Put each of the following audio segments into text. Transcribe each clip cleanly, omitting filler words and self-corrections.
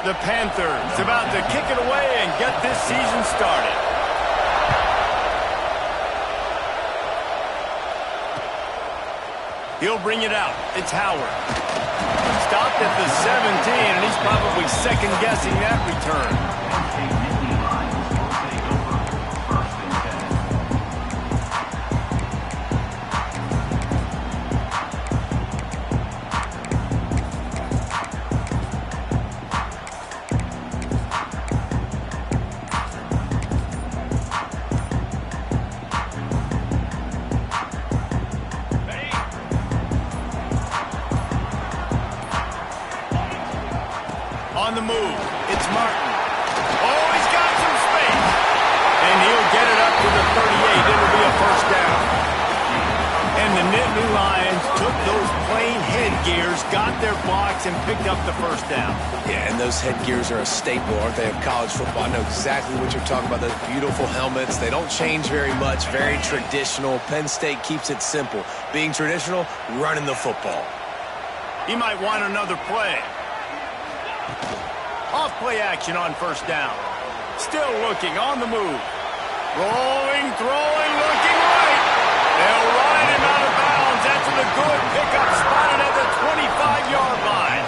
The Panthers about to kick it away and get this season started. He'll bring it out. It's Howard. Stopped at the 17, and he's probably second-guessing that return. On the move, it's Martin. Oh, he's got some space. And he'll get it up to the 38. It'll be a first down. And the Nittany Lions took those plain headgears, got their blocks, and picked up the first down. Yeah, and those headgears are a staple, aren't they, of college football? I know exactly what you're talking about, those beautiful helmets. They don't change very much, very traditional. Penn State keeps it simple. Being traditional, running the football. He might want another play. Off play action on first down. Still looking, on the move. Rolling, throwing, looking right. They'll ride him out of bounds after the good pickup spotted at the 25-yard line.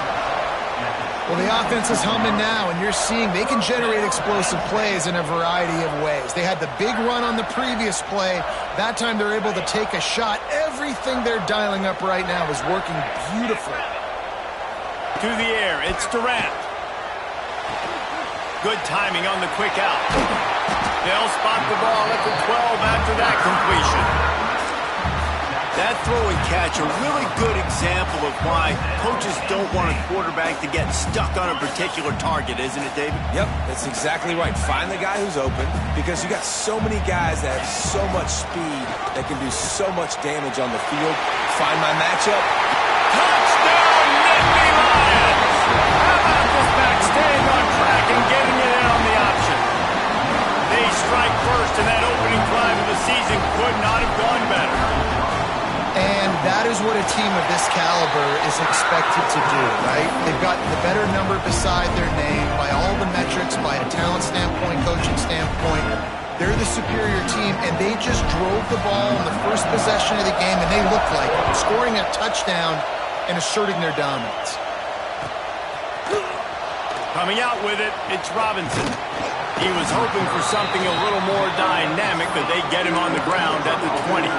Well, the offense is humming now, and you're seeing they can generate explosive plays in a variety of ways. They had the big run on the previous play. That time they're able to take a shot. Everything they're dialing up right now is working beautifully. To the air, it's Durant. Good timing on the quick out. They'll spot the ball at the 12 after that completion. That throw and catch, a really good example of why coaches don't want a quarterback to get stuck on a particular target, isn't it, David? Yep, that's exactly right. Find the guy who's open, because you got so many guys that have so much speed that can do so much damage on the field. Find my matchup. Touchdown, Nittany Lions! How about this back staying on track and getting it in on the option? They strike first, and that opening drive of the season could not have gone better. And that is what a team of this caliber is expected to do, right? They've got the better number beside their name by all the metrics, by a talent standpoint, coaching standpoint. They're the superior team, and they just drove the ball in the first possession of the game, and they looked like it, scoring a touchdown and asserting their dominance. Coming out with it, it's Robinson. He was hoping for something a little more dynamic, but they get him on the ground at the 20.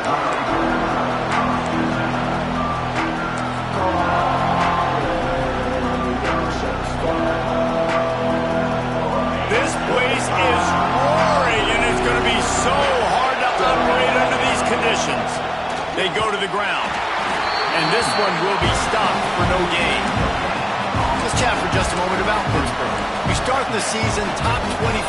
This place is roaring, and it's going to be so hard to operate under these conditions. They go to the ground, and this one will be stopped for no gain. Let's chat for just a moment about Pittsburgh. We start the season top 25.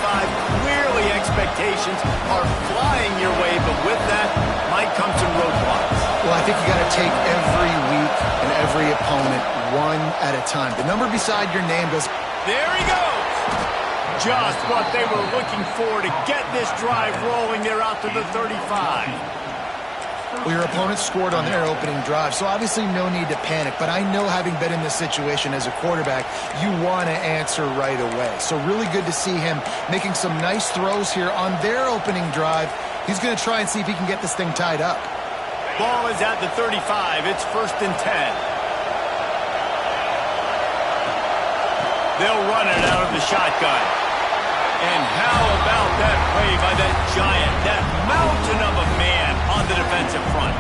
Clearly expectations are flying your way, but with that might come some roadblocks. Well, I think you got to take every week and every opponent one at a time. The number beside your name goes. There he goes. Just what they were looking for to get this drive rolling. They're out to the 35. Well, your opponent scored on their opening drive, so obviously no need to panic. But I know, having been in this situation as a quarterback, you want to answer right away. So really good to see him making some nice throws here on their opening drive. He's going to try and see if he can get this thing tied up. Ball is at the 35. It's 1st and 10. They'll run it out of the shotgun. And how about that play by that giant, that mountain of a man on the defensive front?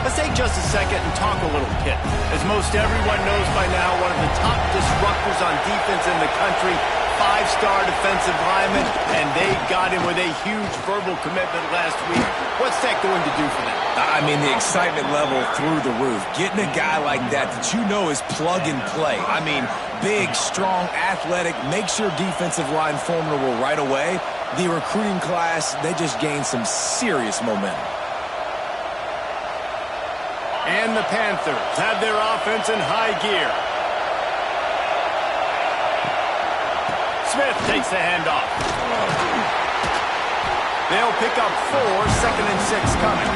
Let's take just a second and talk a little Pitt. As most everyone knows by now, one of the top disruptors on defense in the country, 5-star defensive lineman, and they got him with a huge verbal commitment last week. What's that going to do for them? I mean, the excitement level through the roof. Getting a guy like that you know is plug and play. I mean, big, strong, athletic, makes your defensive line formidable right away. The recruiting class, they just gained some serious momentum. And the Panthers have their offense in high gear. Smith takes the handoff. They'll pick up 4, 2nd and 6 coming.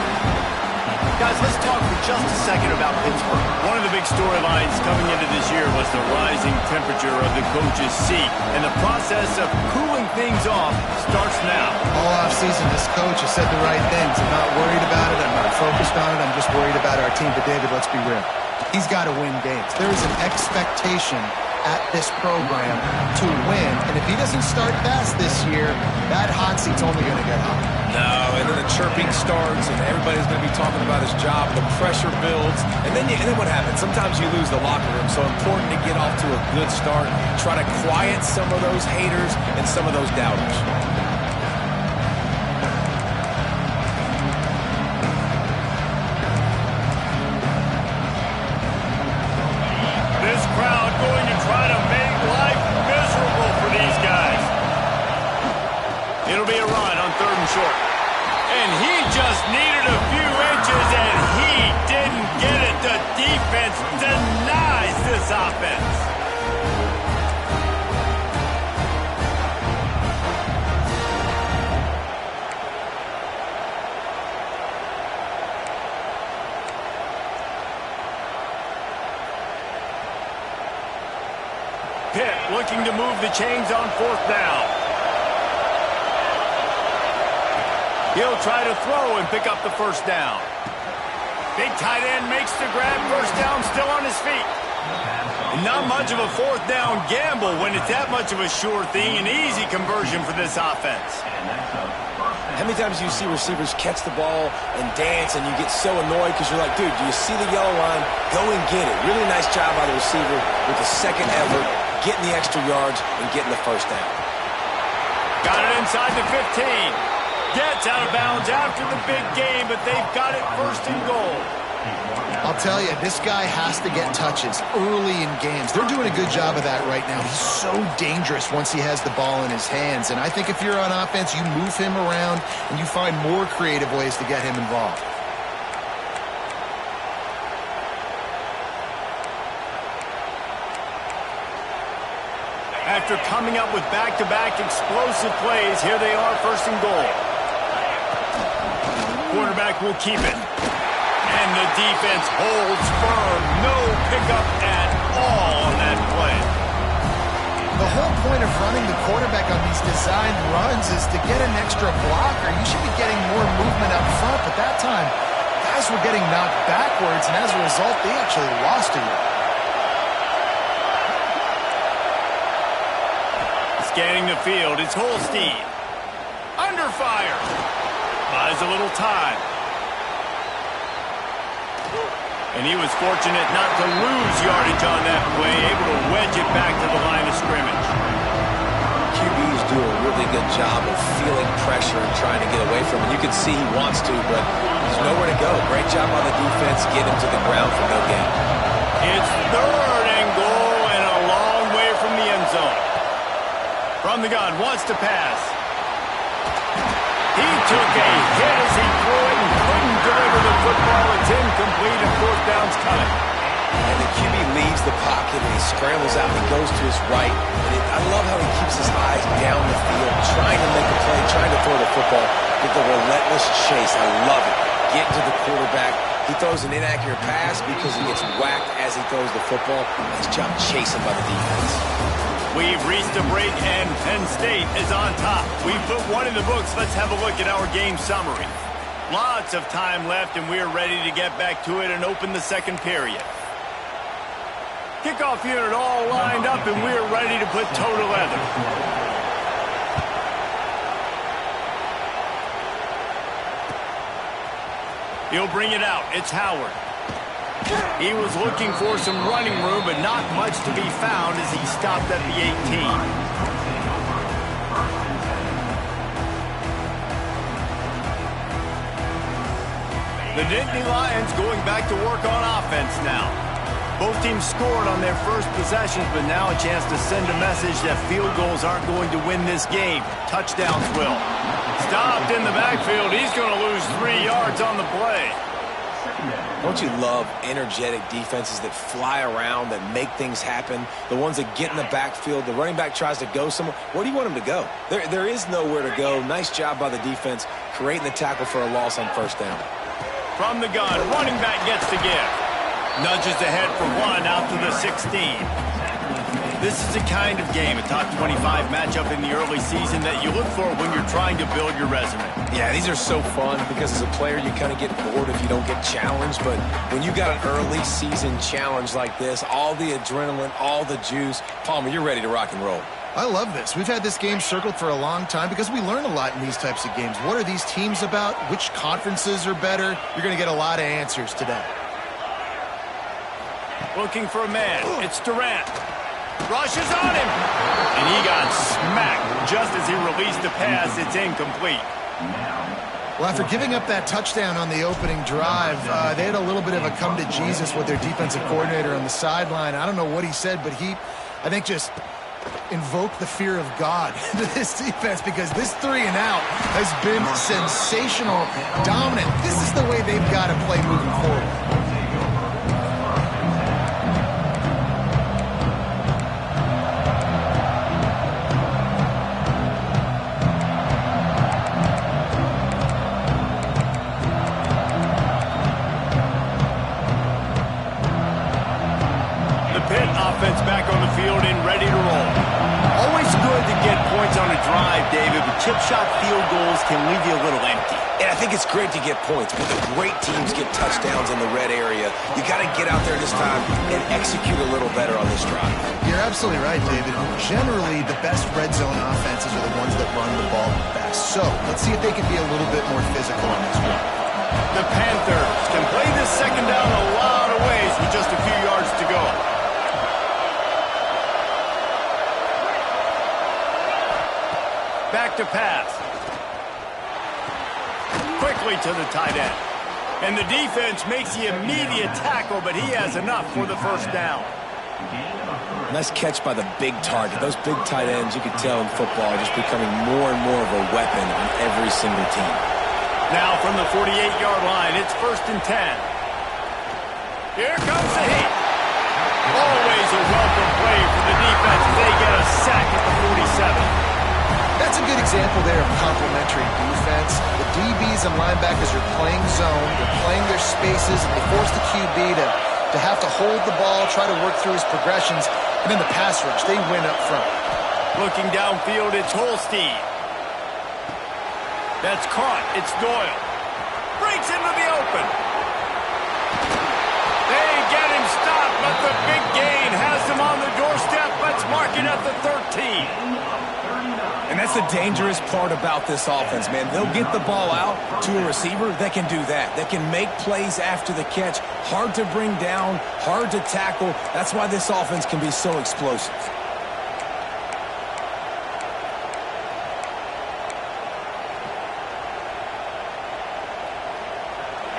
Guys, let's talk for just a second about Pittsburgh. One of the big storylines coming into this year was the rising temperature of the coach's seat. And the process of cooling things off starts now. All offseason, this coach has said the right things. I'm not worried about it. I'm not focused on it. I'm just worried about our team. But, David, let's be real. He's got to win games. There is an expectation at this program to win. And if he doesn't start fast this year, that hot seat's only going to get hot. No, and then the chirping starts, and everybody's going to be talking about his job. The pressure builds, and then what happens? Sometimes you lose the locker room. So important to get off to a good start. Try to quiet some of those haters and some of those doubters. This crowd going to try to make life miserable for these guys. It'll be a run on 3rd and short. And he just needed a few inches, and he didn't get it. The defense denies this offense. Pitt looking to move the chains on 4th down. He'll try to throw and pick up the 1st down. Big tight end makes the grab. 1st down, still on his feet. And not much of a 4th down gamble when it's that much of a sure thing. An easy conversion for this offense. How many times do you see receivers catch the ball and dance and you get so annoyed because you're like, dude, do you see the yellow line? Go and get it. Really nice job by the receiver with the 2nd effort, getting the extra yards and getting the 1st down. Got it inside the 15. Gets out of bounds after the big game, but they've got it 1st and goal. I'll tell you, this guy has to get touches early in games. They're doing a good job of that right now. He's so dangerous once he has the ball in his hands. And I think if you're on offense, you move him around and you find more creative ways to get him involved. After coming up with back-to-back explosive plays, here they are, 1st and goal. Quarterback will keep it. And the defense holds firm. No pickup at all on that play. The whole point of running the quarterback on these designed runs is to get an extra blocker. You should be getting more movement up front, but that time, guys were getting knocked backwards, and as a result, they actually lost a yard. Scanning the field, it's Holstein. Under fire. Buys a little time. And he was fortunate not to lose yardage on that play, able to wedge it back to the line of scrimmage. QBs do a really good job of feeling pressure and trying to get away from it. You can see he wants to, but there's nowhere to go. Great job on the defense, get him to the ground for no gain. It's 3rd and goal and a long way from the end zone. From the gun, wants to pass. He took a hit as he threw it and couldn't deliver the football. It's incomplete and 4th down's coming. And the QB leaves the pocket and he scrambles out and he goes to his right. And I love how he keeps his eyes down the field, trying to make a play, trying to throw the football with the relentless chase. I love it. Getting to the quarterback. He throws an inaccurate pass because he gets whacked as he throws the football. Nice job chasing by the defense. We've reached a break, and Penn State is on top. We've put one in the books. Let's have a look at our game summary. Lots of time left, and we're ready to get back to it and open the 2nd period. Kickoff unit all lined up, and we're ready to put toe to leather. He'll bring it out. It's Howard. He was looking for some running room, but not much to be found as he stopped at the 18. The Nittany Lions going back to work on offense now. Both teams scored on their first possessions, but now a chance to send a message that field goals aren't going to win this game. Touchdowns will. Stopped in the backfield. He's going to lose 3 yards on the play. Don't you love energetic defenses that fly around, that make things happen? The ones that get in the backfield, the running back tries to go somewhere. Where do you want him to go? There is nowhere to go. Nice job by the defense, creating the tackle for a loss on 1st down. From the gun, running back gets the give. Nudges ahead for one out to the 16. This is the kind of game, a top 25 matchup in the early season, that you look for when you're trying to build your resume. Yeah, these are so fun because as a player, you kind of get bored if you don't get challenged. But when you got an early season challenge like this, all the adrenaline, all the juice, Palmer, you're ready to rock and roll. I love this. We've had this game circled for a long time because we learn a lot in these types of games. What are these teams about? Which conferences are better? You're going to get a lot of answers today. Looking for a man. It's Durant. Rushes on him. And he got smacked just as he released the pass. It's incomplete. Well, after giving up that touchdown on the opening drive, they had a little bit of a come to Jesus with their defensive coordinator on the sideline. I don't know what he said, but he, I think, just invoked the fear of God into this defense because this 3 and out has been sensational, dominant. This is the way they've got to play moving forward. Pitt offense back on the field and ready to roll. Always good to get points on a drive, David, but chip shot field goals can leave you a little empty. And I think it's great to get points, but the great teams get touchdowns in the red area. You got to get out there this time and execute a little better on this drive. You're absolutely right, David. Generally, the best red zone offenses are the ones that run the ball best. So let's see if they can be a little bit more physical on this one. The Panthers can play this second down a lot of ways with just a few yards to go. Back to pass. Quickly to the tight end. And the defense makes the immediate tackle, but he has enough for the first down. Nice catch by the big target. Those big tight ends, you can tell in football, are just becoming more and more of a weapon on every single team. Now from the 48-yard line, it's 1st and 10. Here comes the heat. Always a welcome play for the defense. They get a sack at the 47. That's a good example there of complementary defense. The DBs and linebackers are playing zone, they're playing their spaces, and they force the QB to have to hold the ball, try to work through his progressions, and then the pass rush, they win up front. Looking downfield, it's Holstein. That's caught. It's Doyle. Breaks into the open. They get him stopped, but the big gain has him on the doorstep. Let's mark it at the 13. And that's the dangerous part about this offense, man. They'll get the ball out to a receiver that can do that. That can make plays after the catch. Hard to bring down, hard to tackle. That's why this offense can be so explosive.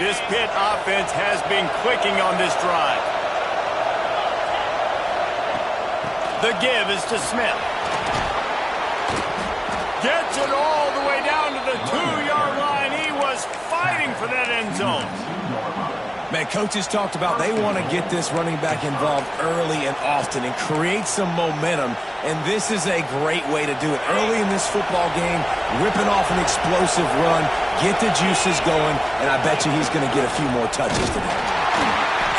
This Pitt offense has been clicking on this drive. The give is to Smith. Gets it all the way down to the 2-yard line. He was fighting for that end zone. Man, coaches talked about they want to get this running back involved early and often and create some momentum, and this is a great way to do it. Early in this football game, ripping off an explosive run, get the juices going, and I bet you he's going to get a few more touches today.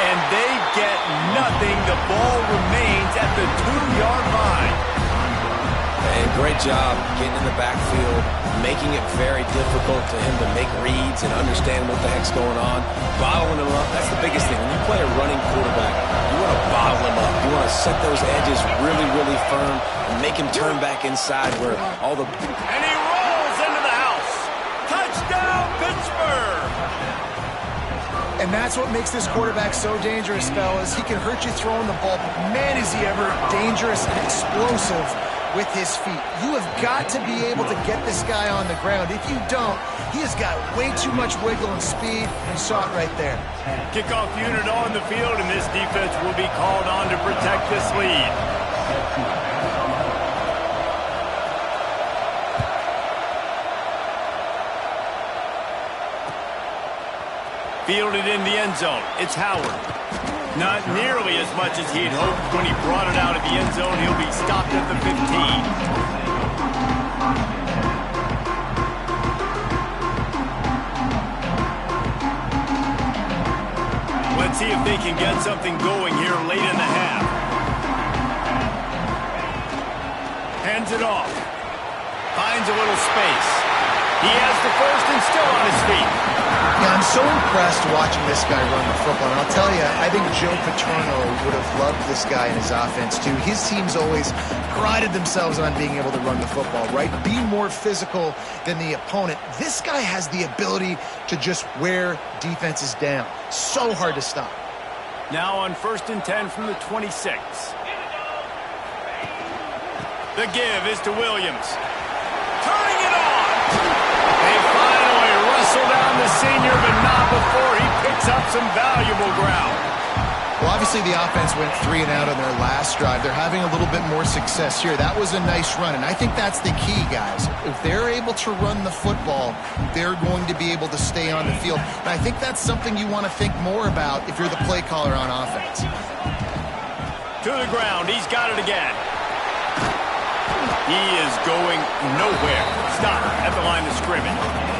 And they get nothing. The ball remains at the 2-yard line. And great job getting in the backfield, making it very difficult to him to make reads and understand what the heck's going on. Bottling him up, that's the biggest thing. When you play a running quarterback, you want to bottle him up. You want to set those edges really, really firm and make him turn back inside where all the... And he rolls into the house. Touchdown, Pittsburgh! And that's what makes this quarterback so dangerous, fellas. He can hurt you throwing the ball, but man, is he ever dangerous and explosive with his feet. You have got to be able to get this guy on the ground. If you don't, he has got way too much wiggle and speed, and saw it right there. Kickoff unit on the field, and this defense will be called on to protect this lead. Fielded in the end zone. It's Howard. Not nearly as much as he'd hoped when he brought it out of the end zone. He'll be stopped at the 15. they can get something going here late in the half. Hands it off. Finds a little space. He has the first and still on his feet. Yeah, I'm so impressed watching this guy run the football. And I'll tell you, I think Joe Paterno would have loved this guy in his offense too. His teams always prided themselves on being able to run the football, right? Be more physical than the opponent. This guy has the ability to just wear defenses down. So hard to stop. Now on 1st and 10 from the 26. The give is to Williams. Turning it on. They finally wrestle down the senior, but not before he picks up some valuable ground. Well, obviously the offense went 3 and out on their last drive. They're having a little bit more success here. That was a nice run, and I think that's the key, guys. If they're able to run the football, they're going to be able to stay on the field. And I think that's something you want to think more about if you're the play caller on offense. To the ground. He's got it again. He is going nowhere. Stop at the line of scrimmage.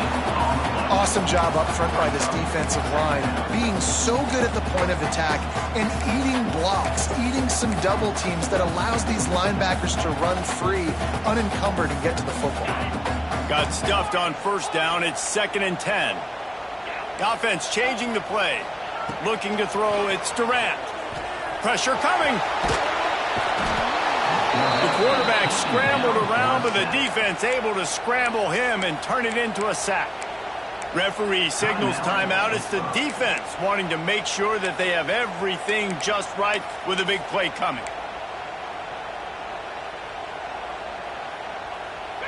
Awesome job up front by this defensive line, being so good at the point of attack and eating blocks, eating some double teams that allows these linebackers to run free, unencumbered, and get to the football. Got stuffed on 1st down. It's 2nd and 10. The offense changing the play. Looking to throw. It's Durant. Pressure coming. The quarterback scrambled around, but the defense able to scramble him and turn it into a sack. Referee signals timeout. It's the defense wanting to make sure that they have everything just right with a big play coming.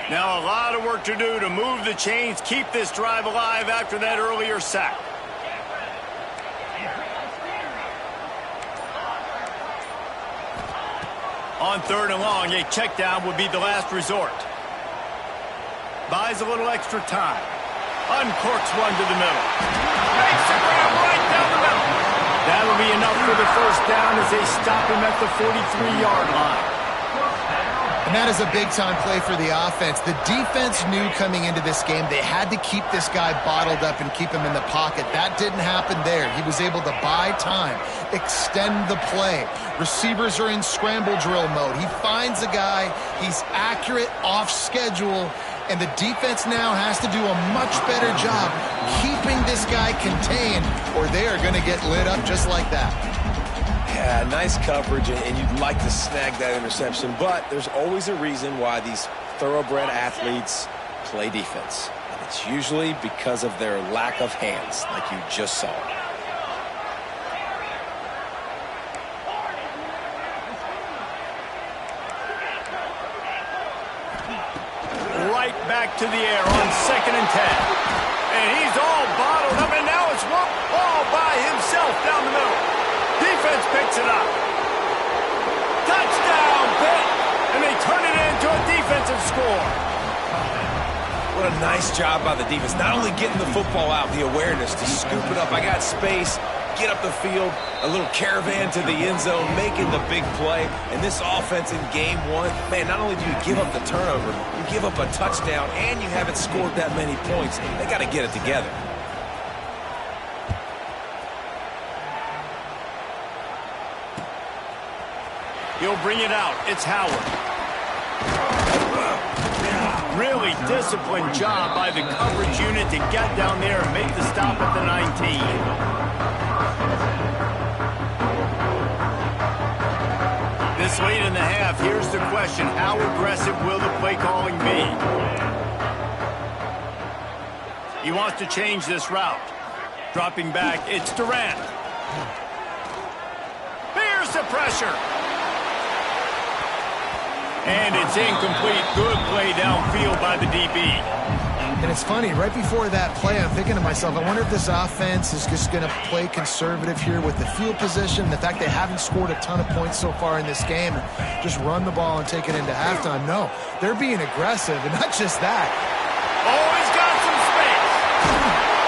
Now a lot of work to do to move the chains, keep this drive alive after that earlier sack. On 3rd and long, a check down would be the last resort. Buys a little extra time. Uncorks one to the middle. Makes a grab right down the middle. That'll be enough for the 1st down as they stop him at the 43-yard line. And that is a big-time play for the offense. The defense knew coming into this game they had to keep this guy bottled up and keep him in the pocket. That didn't happen there. He was able to buy time, extend the play. Receivers are in scramble drill mode. He finds a guy. He's accurate, off schedule. And the defense now has to do a much better job keeping this guy contained, or they are going to get lit up just like that. Yeah, nice coverage, and you'd like to snag that interception, but there's always a reason why these thoroughbred athletes play defense. And it's usually because of their lack of hands, like you just saw. Right back to the air on 2nd and 10. And he's all bottled up, and now it's all by himself down the middle. Defense picks it up. Touchdown, Pitt! And they turn it into a defensive score. What a nice job by the defense. Not only getting the football out, the awareness to scoop it up. I got space, get up the field, a little caravan to the end zone, making the big play. And this offense in game 1, man, not only do you give up the turnover, you give up a touchdown, and you haven't scored that many points. They got to get it together. He'll bring it out. It's Howard. Really disciplined job by the coverage unit to get down there and make the stop at the 19. This late in the half, here's the question. How aggressive will the play calling be? He wants to change this route. Dropping back, it's Durant. Here's the pressure. And it's incomplete. Good play downfield by the DB. And it's funny, right before that play, I'm thinking to myself, I wonder if this offense is just going to play conservative here with the field position, the fact they haven't scored a ton of points so far in this game, just run the ball and take it into halftime. No, they're being aggressive, and not just that. Oh, he's got some space.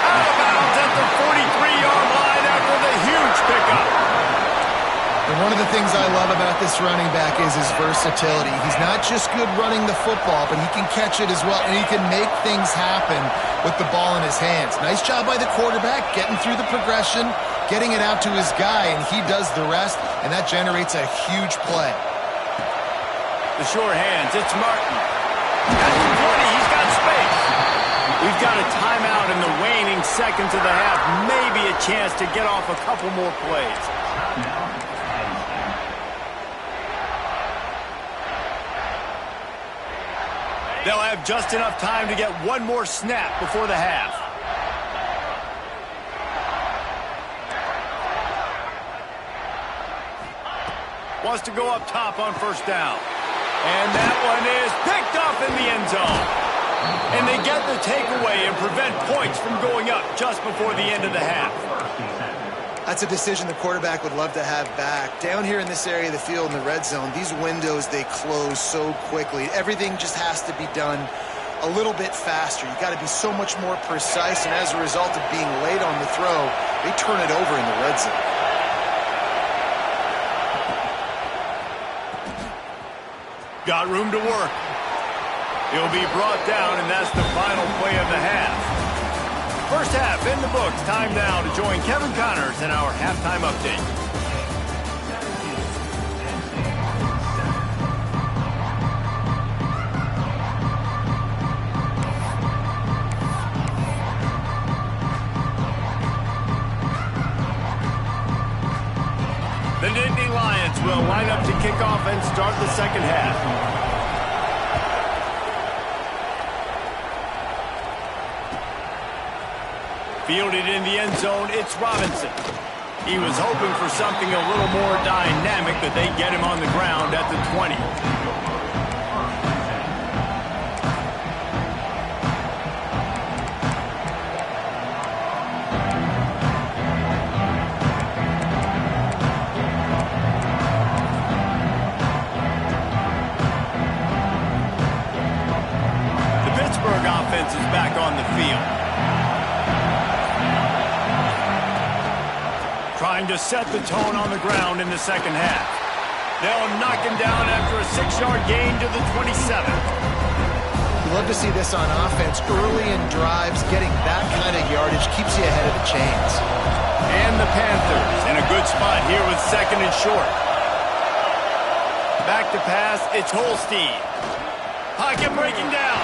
Out of bounds at the 43-yard line after the huge pickup. And one of the things I love about this running back is his versatility. He's not just good running the football, but he can catch it as well, and he can make things happen with the ball in his hands. Nice job by the quarterback, getting through the progression, getting it out to his guy, and he does the rest, and that generates a huge play. The sure hands, it's Martin. At the 20, he's got space. We've got a timeout in the waning seconds of the half. Maybe a chance to get off a couple more plays. They'll have just enough time to get one more snap before the half. Wants to go up top on first down. And that one is picked off in the end zone. And they get the takeaway and prevent points from going up just before the end of the half. That's a decision the quarterback would love to have back. Down here in this area of the field in the red zone, these windows, they close so quickly. Everything just has to be done a little bit faster. You got to be so much more precise, and as a result of being late on the throw, they turn it over in the red zone. Got room to work. He'll be brought down, and that's the final play of the half. First half in the books. Time now to join Kevin Connors in our halftime update. The Nittany Lions will line up to kick off and start the second half. Fielded in the end zone, it's Robinson. He was hoping for something a little more dynamic, but they get him on the ground at the 20. The Pittsburgh offense is back on the field. Trying to set the tone on the ground in the second half. They'll knock him down after a 6-yard gain to the 27. You love to see this on offense. Early in drives, getting that kind of yardage keeps you ahead of the chains. And the Panthers in a good spot here with second and short. Back to pass, it's Holstein. Pocket breaking down.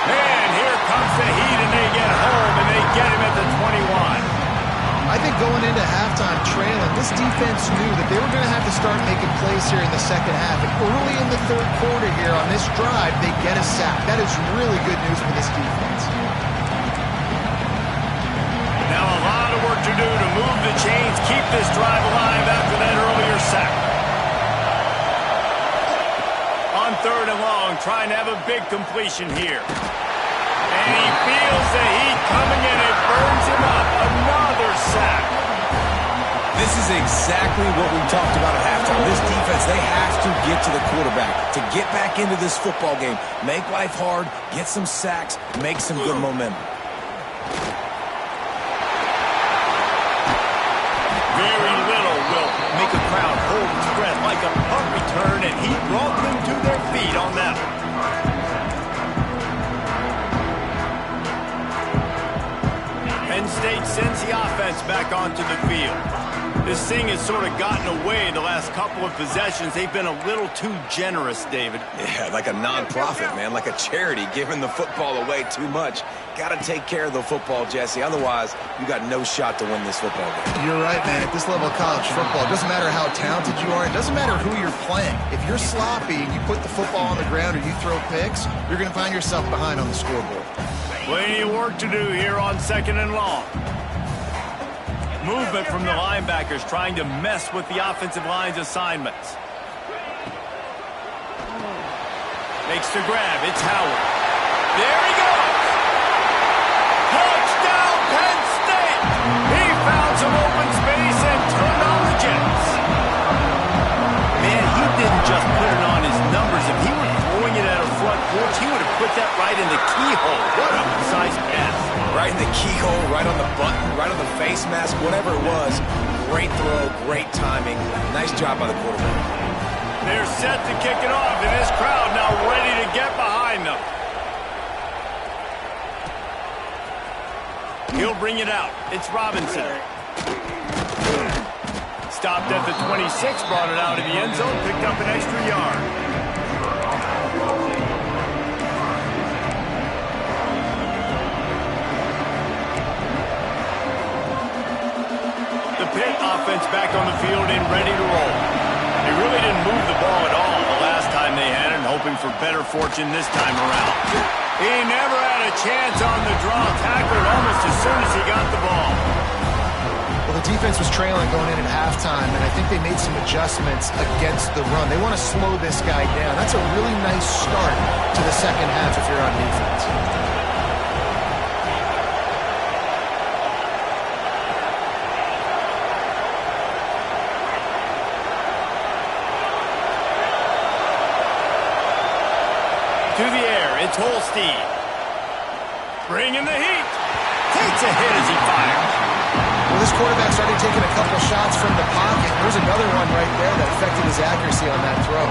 And here comes the heat, and they get home, and they get him at the 21. I think going into halftime trailing, this defense knew that they were going to have to start making plays here in the second half. And early in the third quarter here on this drive, they get a sack. That is really good news for this defense. Now a lot of work to do to move the chains, keep this drive alive after that earlier sack. On third and long, trying to have a big completion here. And he feels the heat coming in. It burns him up. Another sack. This is exactly what we talked about at halftime. This defense, they have to get to the quarterback to get back into this football game. Make life hard, get some sacks, make some good momentum. Very little will make a crowd hold its breath like a punt return, and he brought them to their feet on that one. Penn State sends the offense back onto the field. This thing has sort of gotten away the last couple of possessions. They've been a little too generous, David. Yeah, like a non-profit, man, like a charity, giving the football away too much. Got to take care of the football, Jesse. Otherwise, you got no shot to win this football game. You're right, man. At this level of college football, it doesn't matter how talented you are. It doesn't matter who you're playing. If you're sloppy and you put the football on the ground or you throw picks, you're going to find yourself behind on the scoreboard. Plenty of work to do here on second and long. Movement from the linebackers trying to mess with the offensive line's assignments. Makes the grab. It's Howard. There he goes. Touchdown, Penn State. He found some open space and turned on the Jets. Man, he didn't just put it on his numbers. If he were throwing it at a front porch, he would have put that right in the keyhole. What a precise pass. Right in the keyhole, right on the button, right on the face mask, whatever it was. Great throw, great timing. Nice job by the quarterback. They're set to kick it off, and this crowd now ready to get behind them. He'll bring it out. It's Robinson. Stopped at the 26, brought it out of the end zone, picked up an extra yard. The Pitt offense back on the field and ready to roll. They really didn't move the ball at all the last time they had it, hoping for better fortune this time around. He never had a chance on the draw, tackled almost as soon as he got the ball. Well, the defense was trailing going in at halftime, and I think they made some adjustments against the run. They want to slow this guy down. That's a really nice start to the second half if you're on defense. To the air, it's Holstein. Bringing the heat. Takes a hit as he fires. Well, this quarterback started taking a couple shots from the pocket. There's another one right there that affected his accuracy on that throw.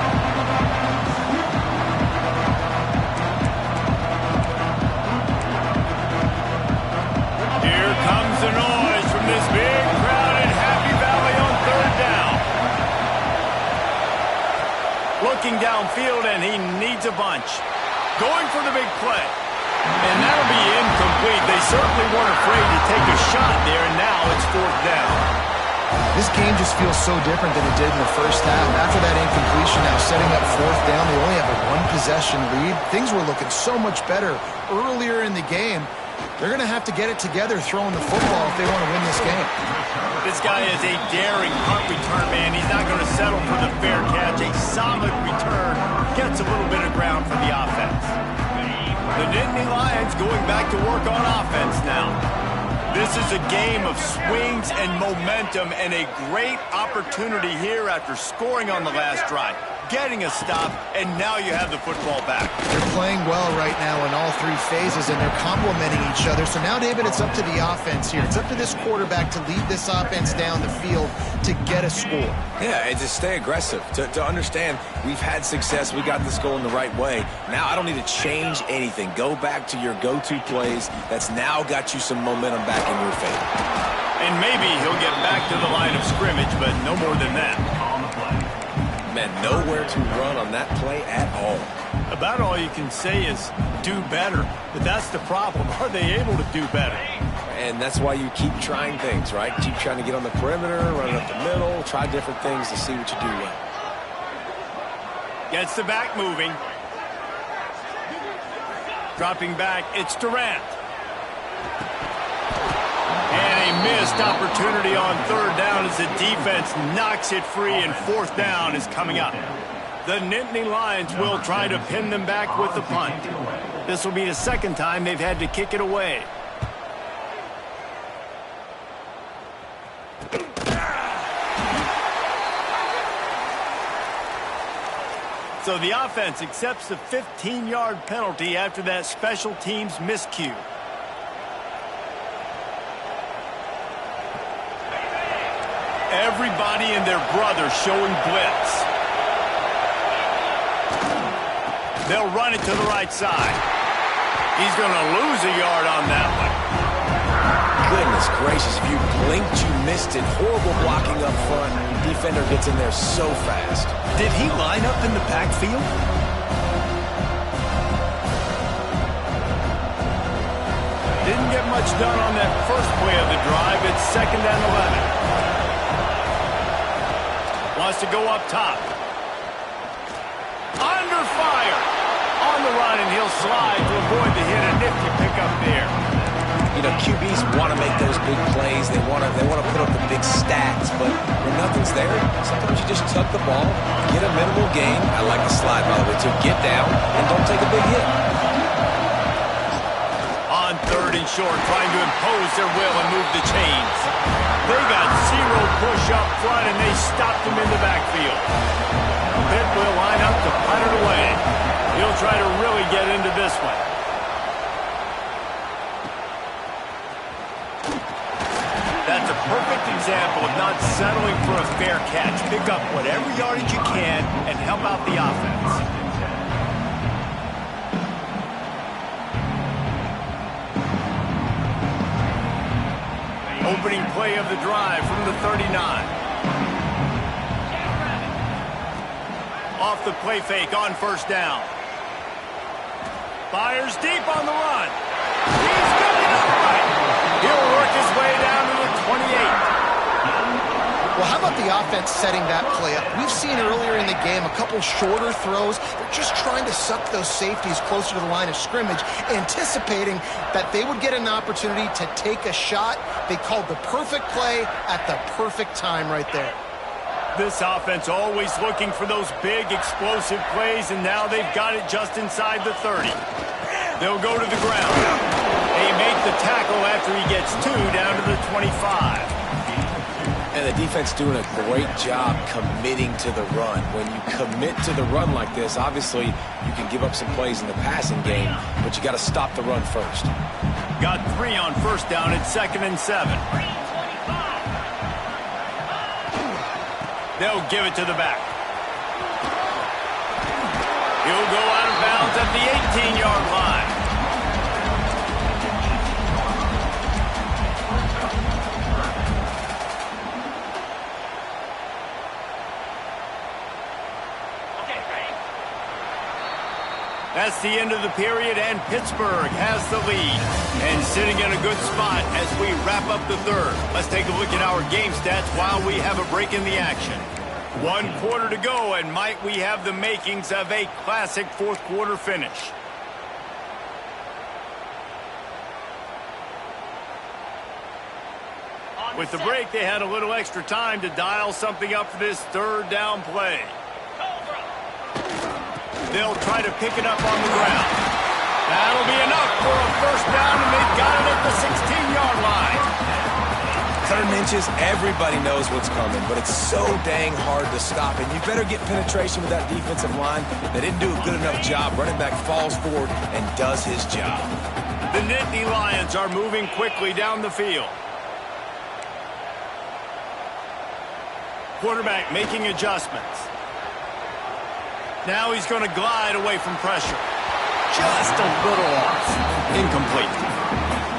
Here comes the noise from this big crowd in Happy Valley on third down. Looking downfield, and he needs a bunch. Going for the big play. And that'll be incomplete. They certainly weren't afraid to take a shot there, and now it's fourth down. This game just feels so different than it did in the first half. After that incompletion, now setting up fourth down, they only have a one-possession lead. Things were looking so much better earlier in the game. They're going to have to get it together throwing the football if they want to win this game. This guy is a daring punt return man. He's not going to settle for the fair catch. A solid return gets a little bit of ground for the offense. The Nittany Lions going back to work on offense now. This is a game of swings and momentum, and a great opportunity here after scoring on the last drive, getting a stop, and now you have the football back. They're playing well right now in all three phases, and they're complementing each other. So now, David, it's up to the offense here. It's up to this quarterback to lead this offense down the field to get a score. Yeah, and to stay aggressive, to understand we've had success, we got this going the right way. Now I don't need to change anything. Go back to your go-to plays. That's now got you some momentum back in your favor. And maybe he'll get back to the line of scrimmage, but no more than that. Man, nowhere to run on that play at all. About all you can say is do better, but that's the problem. Are they able to do better? And that's why you keep trying things, right? Keep trying to get on the perimeter, run it up the middle, try different things to see what you do well. Gets the back moving. Dropping back, it's Durant. And a missed opportunity on third down as the defense knocks it free, and fourth down is coming up. The Nittany Lions will try to pin them back with the punt. This will be the second time they've had to kick it away. So the offense accepts the 15-yard penalty after that special teams miscue. Everybody and their brother showing blitz. They'll run it to the right side. He's going to lose a yard on that one. Goodness gracious, if you blinked, you missed it. Horrible blocking up front. Defender gets in there so fast. Did he line up in the backfield? Didn't get much done on that first play of the drive. It's 2nd and 11. Wants to go up top. Under fire. On the run, and he'll slide to avoid the hit. A nifty pickup there. You know, QBs want to make those big plays. They want to put up the big stats, but when nothing's there, sometimes you just tuck the ball, get a minimal gain. I like the slide, by the way, to get down and don't take a big hit. On 3rd and short, trying to impose their will and move the chains. They got zero push up front, and they stopped him in the backfield. Pitt will line up to punt it away. He'll try to really get into this one. That's a perfect example of not settling for a fair catch. Pick up whatever yardage you can and help out the offense. Opening play of the drive from the 39. Off the play fake on first down. Fires deep on the run. He's got it upright. He'll work his way down to the 28. Well, how about the offense setting that play up? We've seen earlier in the game a couple shorter throws. They're just trying to suck those safeties closer to the line of scrimmage, anticipating that they would get an opportunity to take a shot. They called the perfect play at the perfect time right there. This offense always looking for those big, explosive plays, and now they've got it just inside the 30. They'll go to the ground. They make the tackle after he gets 2 down to the 25. And the defense doing a great job committing to the run. When you commit to the run like this, obviously you can give up some plays in the passing game, but you got to stop the run first. Got 3 on first down at 2nd and 7. They'll give it to the back. He'll go out of bounds at the 18-yard line. That's the end of the period, and Pittsburgh has the lead. And sitting in a good spot as we wrap up the third. Let's take a look at our game stats while we have a break in the action. 1 quarter to go, and might we have the makings of a classic fourth quarter finish. With the break, they had a little extra time to dial something up for this third down play. They'll try to pick it up on the ground. That'll be enough for a first down, and they've got it at the 16-yard line. 3rd inches, everybody knows what's coming, but it's so dang hard to stop. And you better get penetration with that defensive line. They didn't do a good enough job. Running back falls forward and does his job. The Nittany Lions are moving quickly down the field. Quarterback making adjustments. Now he's going to glide away from pressure. Just a little off. Incomplete.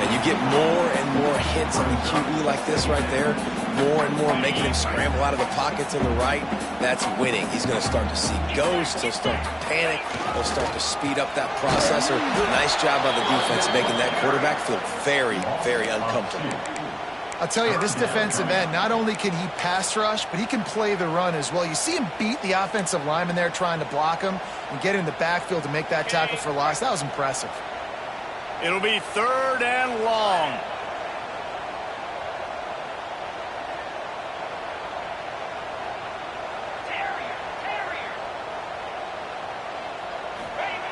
And you get more and more hits on the QB like this right there. More and more making him scramble out of the pocket to the right. That's winning. He's going to start to see ghosts. He'll start to panic. He'll start to speed up that processor. Nice job by the defense making that quarterback feel very, very uncomfortable. I'll tell you, this defensive end, not only can he pass rush, but he can play the run as well. You see him beat the offensive lineman there trying to block him and get in the backfield to make that tackle for loss. That was impressive. It'll be 3rd and long.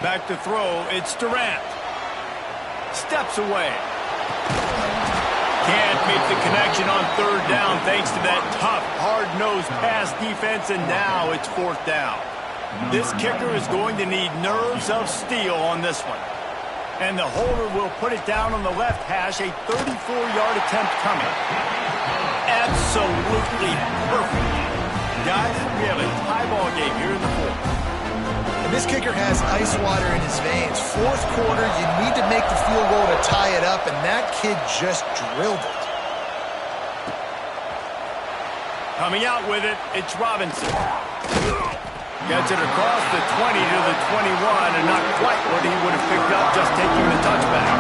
Back to throw, it's Durant. Steps away. Can't make the connection on 3rd down thanks to that tough, hard-nosed pass defense, and now it's 4th down. This kicker is going to need nerves of steel on this one. And the holder will put it down on the left hash, a 34-yard attempt coming. Absolutely perfect. Guys, we have a tie ball game here in the 4th. And this kicker has ice water in his veins. 4th quarter, you need to make the field goal to tie it up, and that kid just drilled it. Coming out with it, it's Robinson. Gets it across the 20 to the 21, and not quite what he would have picked up just taking the touchback.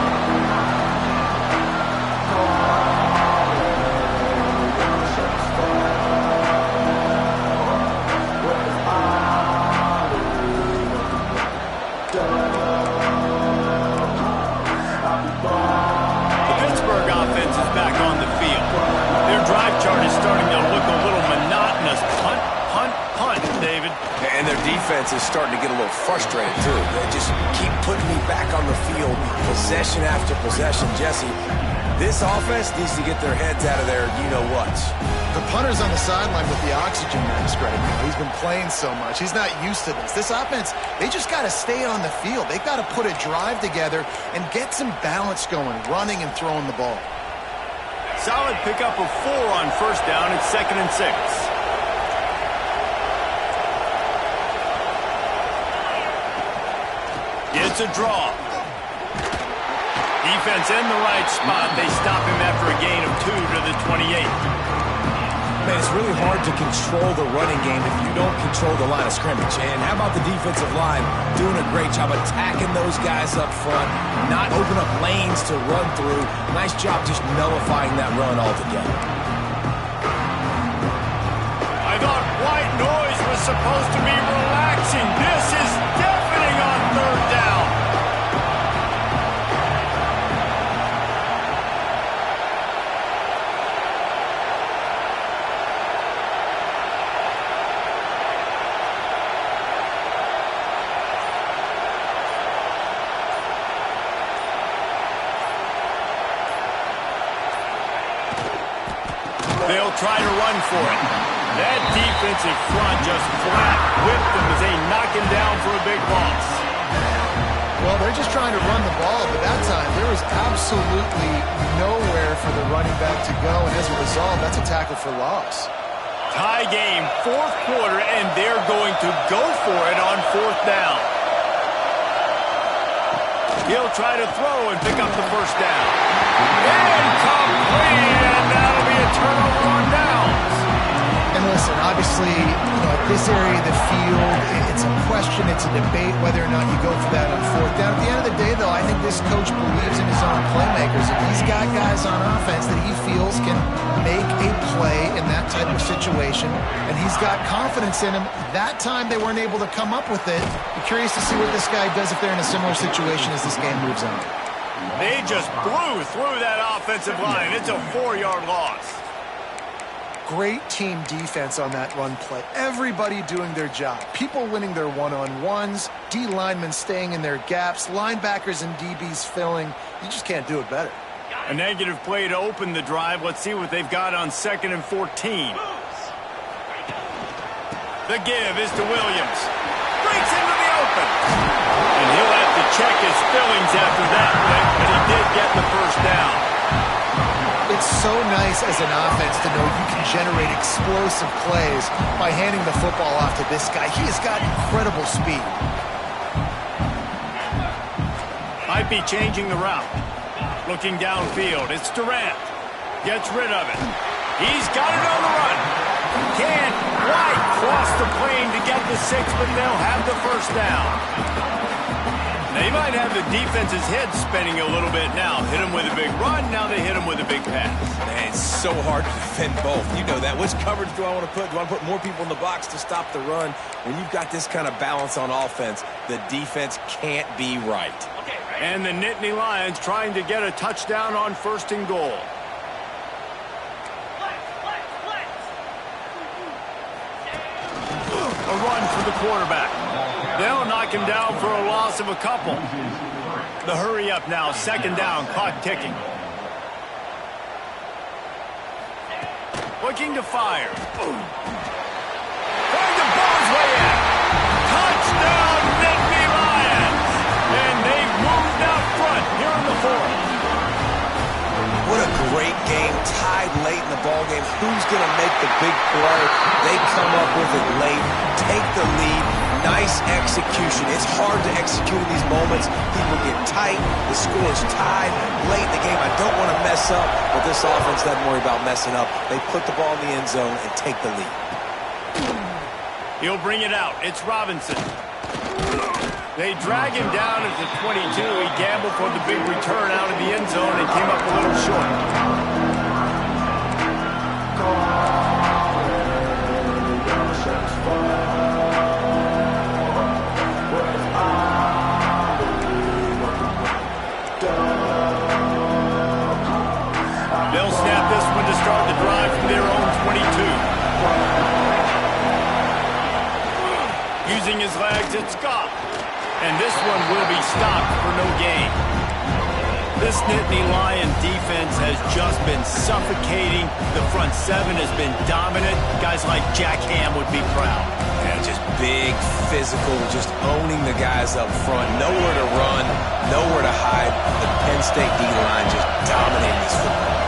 Defense is starting to get a little frustrated, too. They just keep putting me back on the field, possession after possession. Jesse, this offense needs to get their heads out of their you-know-whats. The punter's on the sideline with the oxygen mask right now. He's been playing so much. He's not used to this. This offense, they just got to stay on the field. They've got to put a drive together and get some balance going, running and throwing the ball. Solid pickup of 4 on first down. It's 2nd and 6. It's a draw. Defense in the right spot. They stop him after a gain of 2 to the 28. Man, it's really hard to control the running game if you don't control the line of scrimmage. And how about the defensive line doing a great job attacking those guys up front, not open up lanes to run through. Nice job just nullifying that run altogether. I thought white noise was supposed to be relaxing. This is deafening on 3rd down. They'll try to run for it. That defensive front just flat whipped them as they knock him down for a big loss. Well, they're just trying to run the ball, but that time there was absolutely nowhere for the running back to go, and as a result, that's a tackle for loss. Tie game, 4th quarter, and they're going to go for it on 4th down. He'll try to throw and pick up the first down. Incomplete, and that'll be a turnover on downs. And listen, obviously, at this area of the field, it's a question, it's a debate whether or not you go for that on 4th down. At the end of the day, though, I think this coach believes in his own playmakers. If he's got guys on offense that he feels can make a play in that type of situation, and he's got confidence in him, that time they weren't able to come up with it. I'm curious to see what this guy does if they're in a similar situation as this game moves on. They just blew through that offensive line. It's a 4-yard loss. Great team defense on that run play. Everybody doing their job. People winning their one-on-ones, D linemen staying in their gaps, linebackers and DBs filling. You just can't do it better. A negative play to open the drive. Let's see what they've got on 2nd and 14. The give is to Williams. Breaks into the open. And he'll have to check his fillings after that play, but he did get the first down. It's so nice as an offense to know you can generate explosive plays by handing the football off to this guy. He has got incredible speed. Might be changing the route. Looking downfield, it's Durant. Gets rid of it. He's got it on the run. Can't quite cross the plane to get the 6, but they'll have the first down. They might have the defense's head spinning a little bit now. Hit him with a big run, now they hit him with a big pass. Man, it's so hard to defend both. You know that. Which coverage do I want to put? Do I want to put more people in the box to stop the run? When you've got this kind of balance on offense, the defense can't be right. And the Nittany Lions trying to get a touchdown on 1st and goal. A run for the quarterback. They'll knock him down for a loss of a couple. The hurry up now, 2nd down, clock ticking. Looking to fire. Trying to blow his way in. Touchdown, Nittany Lions! And they've moved out front here in the 4th. What a great game, tied late in the ballgame. Who's going to make the big play? They come up with it late, take the lead. Nice execution. It's hard to execute in these moments. People get tight. The score's tied late in the game. I don't want to mess up, but this offense doesn't worry about messing up. They put the ball in the end zone and take the lead. He'll bring it out. It's Robinson. They drag him down at the 22. He gambled for the big return out of the end zone and came up a little short. They'll snap this one to start the drive from their own 22. Using his legs, it's Scott. And this one will be stopped for no gain. This Nittany Lion defense has just been suffocating. The front 7 has been dominant. Guys like Jack Ham would be proud. Yeah, just big, physical, just owning the guys up front. Nowhere to run, nowhere to hide. The Penn State D-line just dominating this football.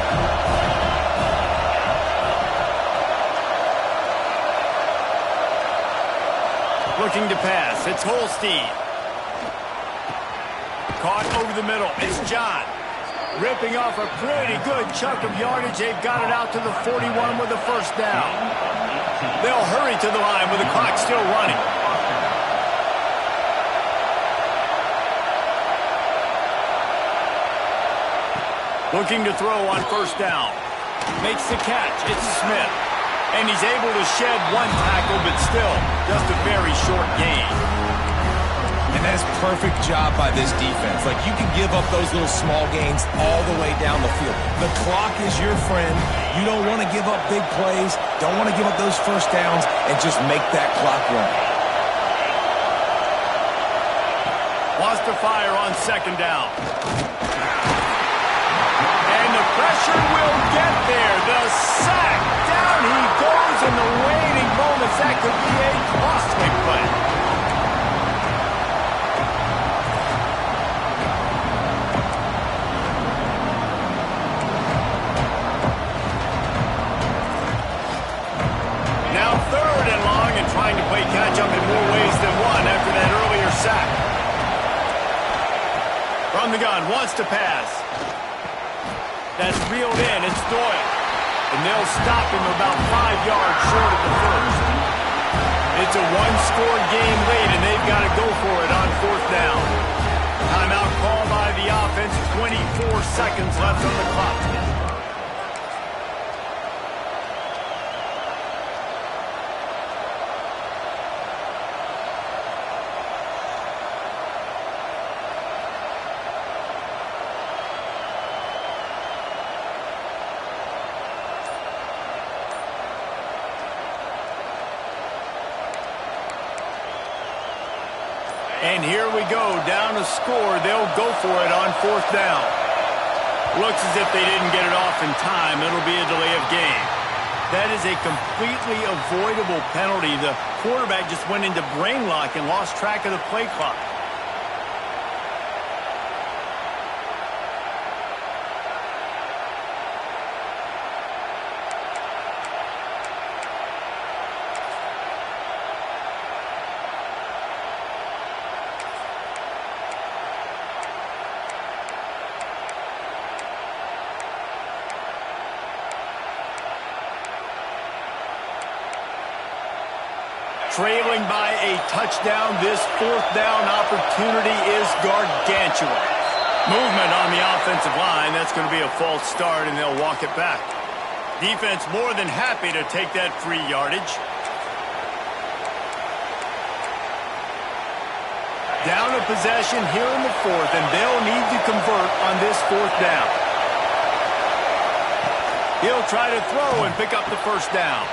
It's Holstein. Caught over the middle. It's John. Ripping off a pretty good chunk of yardage. They've got it out to the 41 with a first down. They'll hurry to the line with the clock still running. Looking to throw on first down. Makes the catch. It's Smith. And he's able to shed one tackle, but still just a very short gain. And that's a perfect job by this defense. Like, you can give up those little small gains all the way down the field. The clock is your friend. You don't want to give up big plays, don't want to give up those first downs, and just make that clock run. Wants to fire on second down. And the pressure will get there. The sack. Down he goes in the waning moments. That could be a costly play. Now third and long and trying to play catch-up in more ways than one after that earlier sack. From the gun, wants to pass. That's reeled in. It's Doyle. And they'll stop him about 5 yards short of the first. It's a one-score game late, and they've got to go for it on fourth down. Timeout call by the offense. 24 seconds left on the clock. And here we go, down a score. They'll go for it on fourth down. Looks as if they didn't get it off in time. It'll be a delay of game. That is a completely avoidable penalty. The quarterback just went into brain lock and lost track of the play clock. Trailing by a touchdown, this fourth down opportunity is gargantuan. Movement on the offensive line. That's going to be a false start, and they'll walk it back. Defense more than happy to take that free yardage. Down a possession here in the fourth, and they'll need to convert on this fourth down. He'll try to throw and pick up the first down.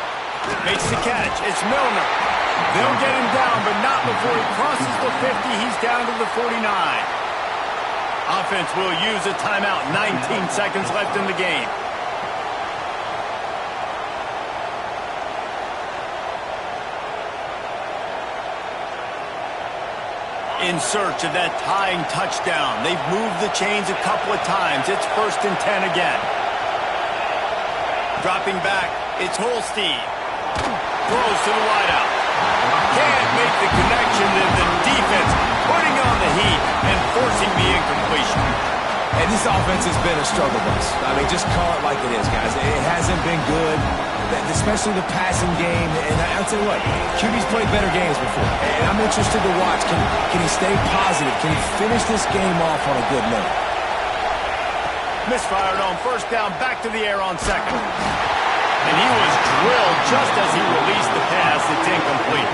Makes the catch. It's Milner. They'll get him down, but not before he crosses the 50. He's down to the 49. Offense will use a timeout. 19 seconds left in the game. In search of that tying touchdown. They've moved the chains a couple of times. It's 1st and 10 again. Dropping back, it's Holstein. Throws to the wideout. Can't make the connection, and the defense putting on the heat and forcing the incompletion. And this offense has been a struggle bus. I mean, just call it like it is, guys. It hasn't been good, especially the passing game. And I'll tell you what, QB's played better games before. And I'm interested to watch. Can he stay positive? Can he finish this game off on a good note? Misfired on first down, back to the air on second. And he was drilled just as he released the pass. It's incomplete.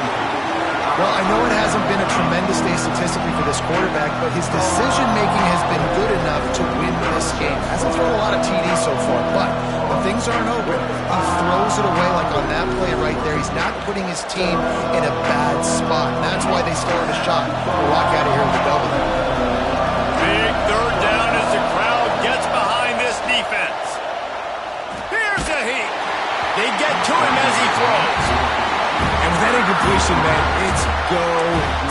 Well, I know it hasn't been a tremendous day statistically for this quarterback, but his decision-making has been good enough to win this game. Hasn't thrown a lot of TDs so far, but when things aren't open, he throws it away like on that play right there. He's not putting his team in a bad spot, and that's why they still have a shot to walk out of here with a W. Big third down as the crowd gets behind this defense. Here's a heat. They get to him as he throws. And with that incompletion, man, it's go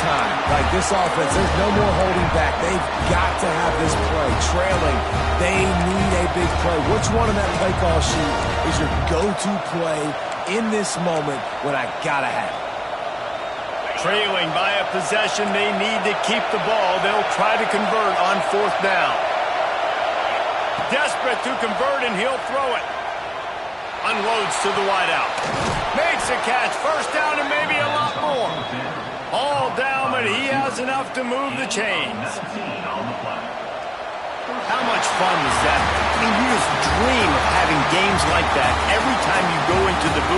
time. Like, this offense, there's no more holding back. They've got to have this play. Trailing, they need a big play. Which one on that play call sheet is your go-to play in this moment when I gotta have it? Trailing by a possession, they need to keep the ball. They'll try to convert on 4th down. Desperate to convert, and he'll throw it. Unloads to the wideout. Makes a catch. 1st down and maybe a lot more. All down, but he has enough to move the chains. How much fun was that? I mean, you just dream of having games like that every time you go into the booth.